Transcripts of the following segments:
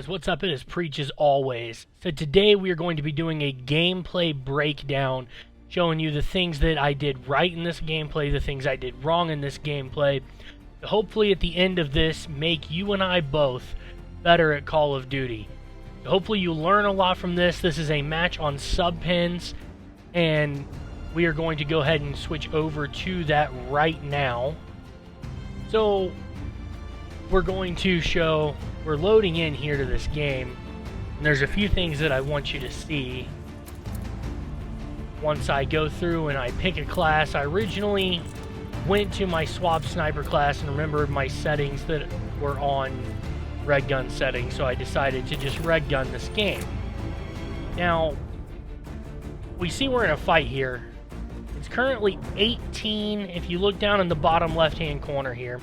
guys, what's up? It is Preach as always. So today we are going to be doing a gameplay breakdown, showing you the things that I did right in this gameplay, the things I did wrong in this gameplay. Hopefully at the end of this, make you and I both better at Call of Duty. Hopefully you learn a lot from this. This is a match on sub pins, and we are going to go ahead and switch over to that right now. So we're going to show, we're loading in here to this game, and there's a few things that I want you to see once I go through and I pick a class. I originally went to my swap sniper class and remembered my settings that were on red gun settings, so I decided to just red gun this game. Now, we see we're in a fight here. It's currently 18, if you look down in the bottom left hand corner here,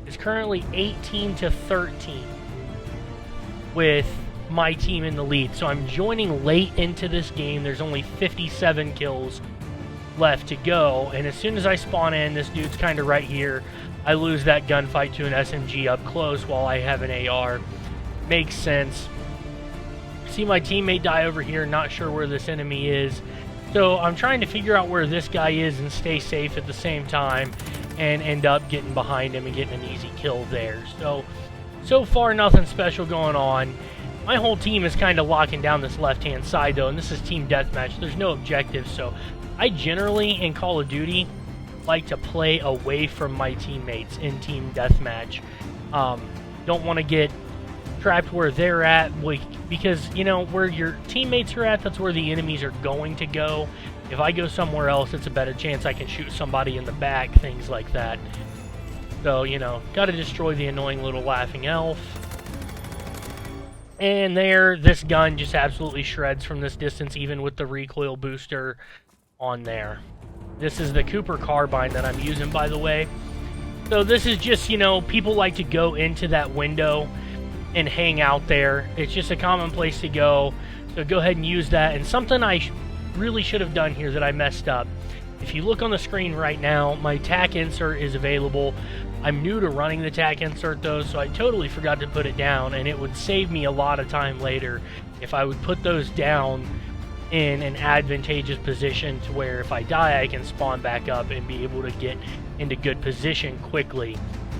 it's currently 18 to 13 with my team in the lead. So I'm joining late into this game. There's only 57 kills left to go, and as soon as I spawn in, this dude's kind of right here. I lose that gunfight to an SMG up close while I have an AR. Makes sense. See my teammate die over here, not sure where this enemy is. So I'm trying to figure out where this guy is and stay safe at the same time, and end up getting behind him and getting an easy kill there. So far nothing special going on. My whole team is kind of locking down this left-hand side though, and this is team deathmatch. There's no objectives, so I generally, in Call of Duty, like to play away from my teammates in team deathmatch. Don't want to get trapped where they're at, because, you know, where your teammates are at, that's where the enemies are going to go. If I go somewhere else, it's a better chance I can shoot somebody in the back, things like that. So, you know, gotta destroy the annoying little laughing elf. And there, this gun just absolutely shreds from this distance, even with the recoil booster on there. This is the Cooper carbine that I'm using, by the way. So this is just, you know, people like to go into that window and hang out there. It's just a common place to go. So go ahead and use that. And something I really should have done here that I messed up. If you look on the screen right now, my tack insert is available. I'm new to running the tack insert though, so I totally forgot to put it down, and it would save me a lot of time later if I would put those down in an advantageous position to where if I die I can spawn back up and be able to get into good position quickly.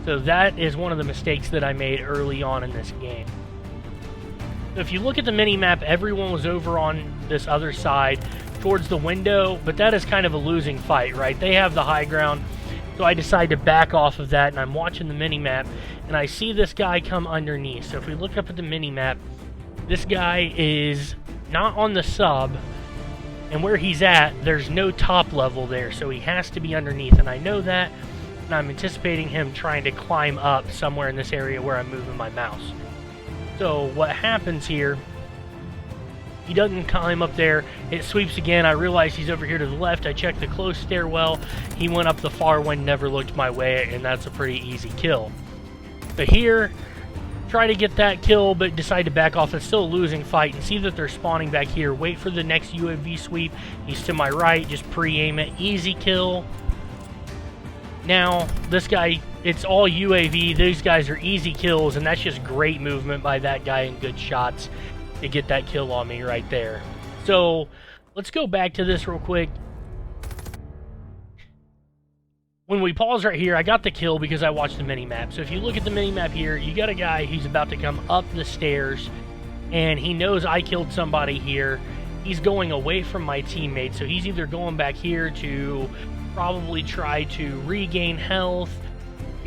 So that is one of the mistakes that I made early on in this game. So if you look at the mini-map, everyone was over on this other side towards the window, but that is kind of a losing fight, right? They have the high ground, so I decide to back off of that, and I'm watching the mini-map, and I see this guy come underneath. So if we look up at the mini-map, this guy is not on the sub, and where he's at, there's no top level there, so he has to be underneath, and I know that, and I'm anticipating him trying to climb up somewhere in this area where I'm moving my mouse. So what happens here, he doesn't climb up there, it sweeps again, I realize he's over here to the left, I check the close stairwell, he went up the far one, never looked my way, and that's a pretty easy kill. So here, try to get that kill, but decide to back off. It's still a losing fight, and see that they're spawning back here. Wait for the next UAV sweep, he's to my right, just pre-aim it, easy kill. Now, this guy, it's all UAV, these guys are easy kills, and that's just great movement by that guy and good shots to get that kill on me right there. So, let's go back to this real quick. When we pause right here, I got the kill because I watched the mini-map. So if you look at the mini-map here, you got a guy who's about to come up the stairs, and he knows I killed somebody here. He's going away from my teammate, so he's either going back here to probably try to regain health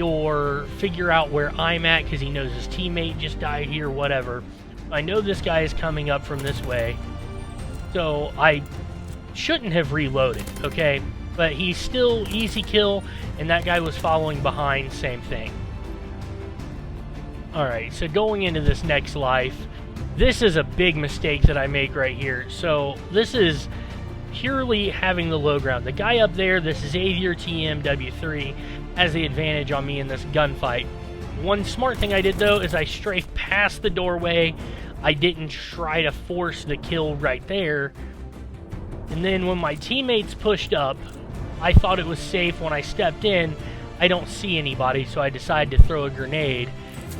or figure out where I'm at because he knows his teammate just died here, whatever. I know this guy is coming up from this way, so I shouldn't have reloaded, okay? But he's still easy kill, and that guy was following behind, same thing. Alright, so going into this next life, this is a big mistake that I make right here. So this is purely having the low ground. The guy up there, this is Aviator TMW3, has the advantage on me in this gunfight. One smart thing I did though is I strafed past the doorway. I didn't try to force the kill right there. And then when my teammates pushed up, I thought it was safe. When I stepped in, I don't see anybody, so I decided to throw a grenade.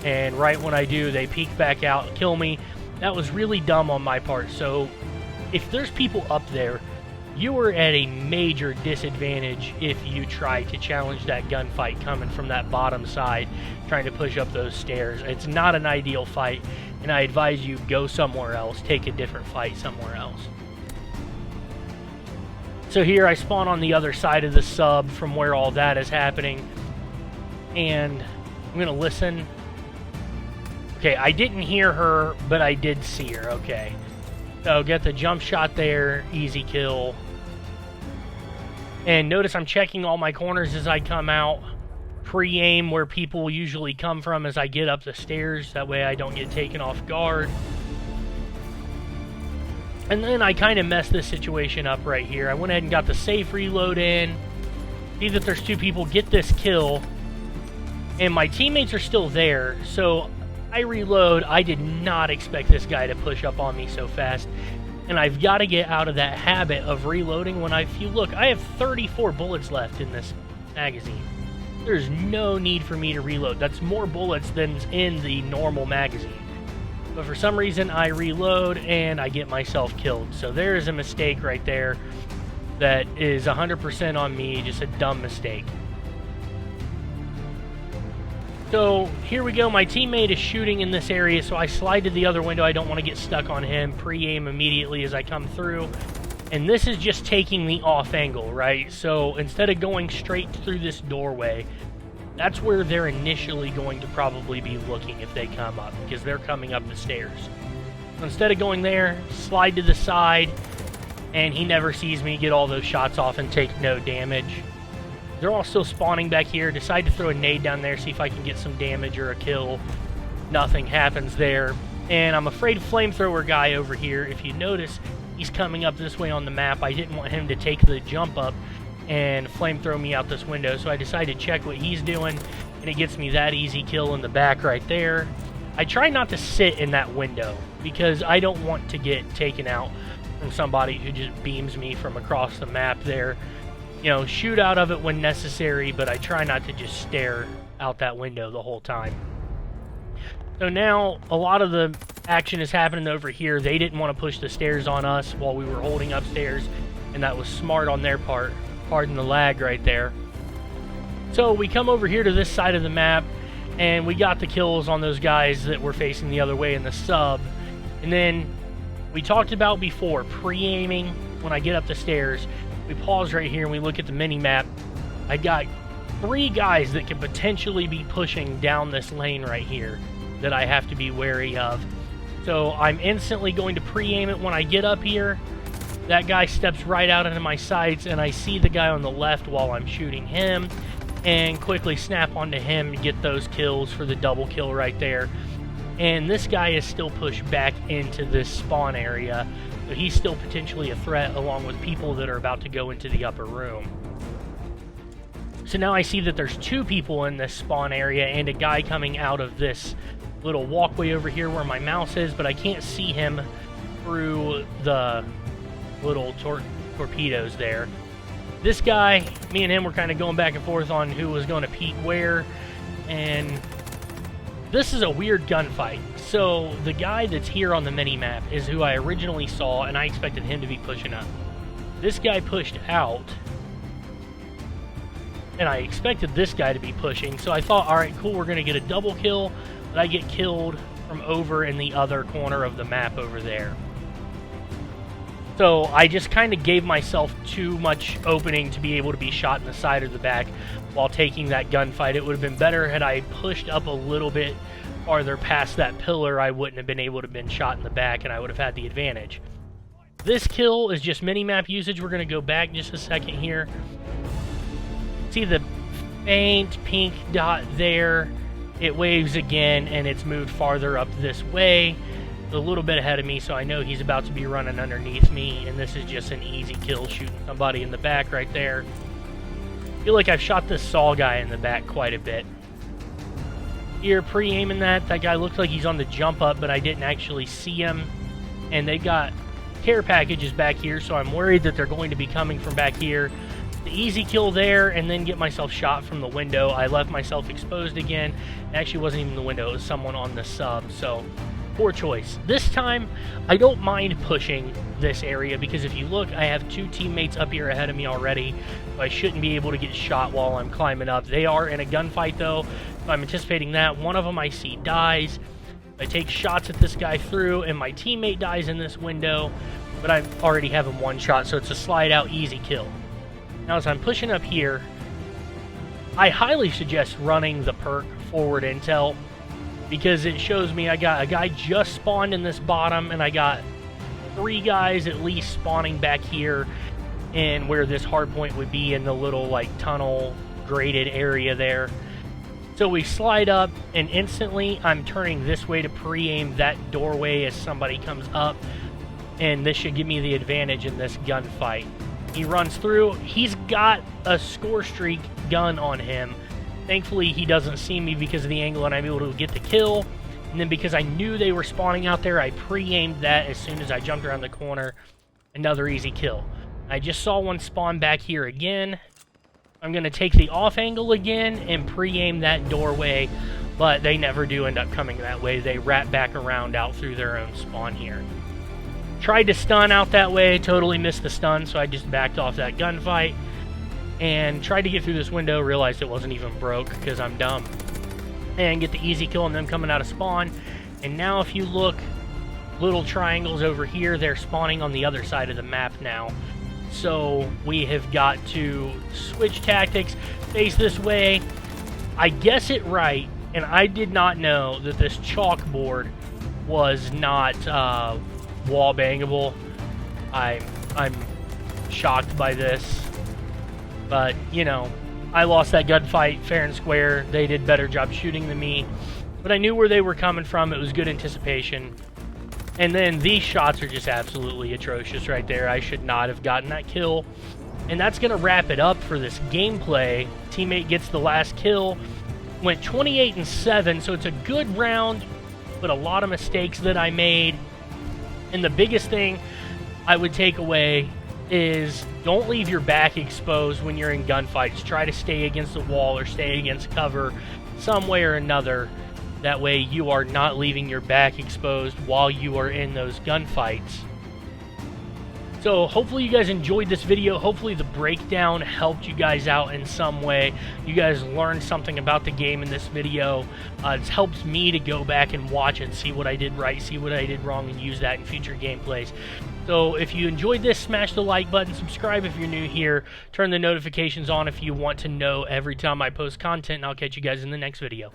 and right when I do, they peek back out, kill me. That was really dumb on my part. So if there's people up there, you are at a major disadvantage if you try to challenge that gunfight coming from that bottom side, trying to push up those stairs. It's not an ideal fight, and I advise you go somewhere else, take a different fight somewhere else. So here I spawn on the other side of the sub from where all that is happening, and I'm going to listen. Okay, I didn't hear her, but I did see her. Okay. So get the jump shot there, easy kill. And notice I'm checking all my corners as I come out. Pre-aim where people usually come from as I get up the stairs. That way I don't get taken off guard. And then I kind of messed this situation up right here. I went ahead and got the safe reload in. See that there's two people, get this kill. And my teammates are still there, so I reload. I did not expect this guy to push up on me so fast. And I've got to get out of that habit of reloading when if you look, I have 34 bullets left in this magazine. There's no need for me to reload. That's more bullets than's in the normal magazine. But for some reason, I reload and I get myself killed. So there is a mistake right there that is 100% on me, just a dumb mistake. So here we go, my teammate is shooting in this area, so I slide to the other window. I don't want to get stuck on him. Pre-aim immediately as I come through. And this is just taking the off angle, right? So instead of going straight through this doorway, that's where they're initially going to probably be looking if they come up, because they're coming up the stairs. So instead of going there, slide to the side, and he never sees me, get all those shots off and take no damage. They're all still spawning back here. Decide to throw a nade down there, see if I can get some damage or a kill. Nothing happens there. And I'm afraid flamethrower guy over here, if you notice, he's coming up this way on the map. I didn't want him to take the jump up and flamethrow me out this window, so I decided to check what he's doing, and it gets me that easy kill in the back right there. I try not to sit in that window because I don't want to get taken out from somebody who just beams me from across the map there. You know, shoot out of it when necessary, but I try not to just stare out that window the whole time. So now, a lot of the action is happening over here. They didn't want to push the stairs on us while we were holding upstairs, and that was smart on their part. Pardon the lag right there. So we come over here to this side of the map, and we got the kills on those guys that were facing the other way in the sub. And then, we talked about before, pre-aiming when I get up the stairs. We pause right here and we look at the mini-map. I got 3 guys that could potentially be pushing down this lane right here that I have to be wary of. So I'm instantly going to pre-aim it when I get up here. That guy steps right out into my sights, and I see the guy on the left while I'm shooting him, and quickly snap onto him to get those kills for the double kill right there. And this guy is still pushed back into this spawn area, so he's still potentially a threat along with people that are about to go into the upper room. So now I see that there's 2 people in this spawn area and a guy coming out of this little walkway over here where my mouse is, but I can't see him through the little torpedoes there. This guy, me and him were kind of going back and forth on who was going to peek where, and this is a weird gunfight. So the guy that's here on the mini-map is who I originally saw, and I expected him to be pushing up. This guy pushed out, and I expected this guy to be pushing, so I thought, alright, cool, we're going to get a double kill, but I get killed from over in the other corner of the map over there. So I just kind of gave myself too much opening to be able to be shot in the side or the back while taking that gunfight. It would have been better had I pushed up a little bit farther past that pillar. I wouldn't have been able to have been shot in the back, and I would have had the advantage. This kill is just mini-map usage. We're going to go back just a second here. See the faint pink dot there? It waves again, and it's moved farther up this way. A little bit ahead of me, so I know he's about to be running underneath me, and this is just an easy kill shooting somebody in the back right there. I feel like I've shot this Saw guy in the back quite a bit. Here, pre-aiming that guy looks like he's on the jump up, but I didn't actually see him. And they got care packages back here, so I'm worried that they're going to be coming from back here. The easy kill there, and then get myself shot from the window. I left myself exposed again. It actually wasn't even the window, it was someone on the sub, so poor choice. This time, I don't mind pushing this area, because if you look, I have 2 teammates up here ahead of me already, so I shouldn't be able to get shot while I'm climbing up. They are in a gunfight though, so I'm anticipating that. One of them I see dies. I take shots at this guy through, and my teammate dies in this window, but I already have him one shot, so it's a slide out easy kill. Now as I'm pushing up here, I highly suggest running the perk forward intel, because it shows me I got a guy just spawned in this bottom, and I got 3 guys at least spawning back here in where this hard point would be, in the little like tunnel graded area there. So we slide up, and instantly I'm turning this way to pre-aim that doorway as somebody comes up, and this should give me the advantage in this gunfight. He runs through. He's got a score streak gun on him. Thankfully, he doesn't see me because of the angle, and I'm able to get the kill. And then because I knew they were spawning out there, I pre-aimed that as soon as I jumped around the corner. Another easy kill. I just saw one spawn back here again. I'm going to take the off angle again and pre-aim that doorway, but they never do end up coming that way. They wrap back around out through their own spawn here. Tried to stun out that way, totally missed the stun, so I just backed off that gunfight and tried to get through this window, realized it wasn't even broke because I'm dumb, and get the easy kill on them coming out of spawn. And now if you look, little triangles over here, they're spawning on the other side of the map now. So we have got to switch tactics, face this way. I guess it right, and I did not know that this chalkboard was not wall bangable. I'm shocked by this, but you know, I lost that gunfight fair and square. They did better job shooting than me, but I knew where they were coming from. It was good anticipation. And then these shots are just absolutely atrocious right there. I should not have gotten that kill. And that's going to wrap it up for this gameplay. Teammate gets the last kill. Went 28-7, so it's a good round, but a lot of mistakes that I made. And the biggest thing I would take away is don't leave your back exposed when you're in gunfights. Try to stay against the wall or stay against cover some way or another. That way you are not leaving your back exposed while you are in those gunfights. So hopefully you guys enjoyed this video. Hopefully the breakdown helped you guys out in some way. You guys learned something about the game in this video. It's helped me to go back and watch and see what I did right, see what I did wrong, and use that in future gameplays. So if you enjoyed this, smash the like button, subscribe if you're new here, turn the notifications on if you want to know every time I post content, and I'll catch you guys in the next video.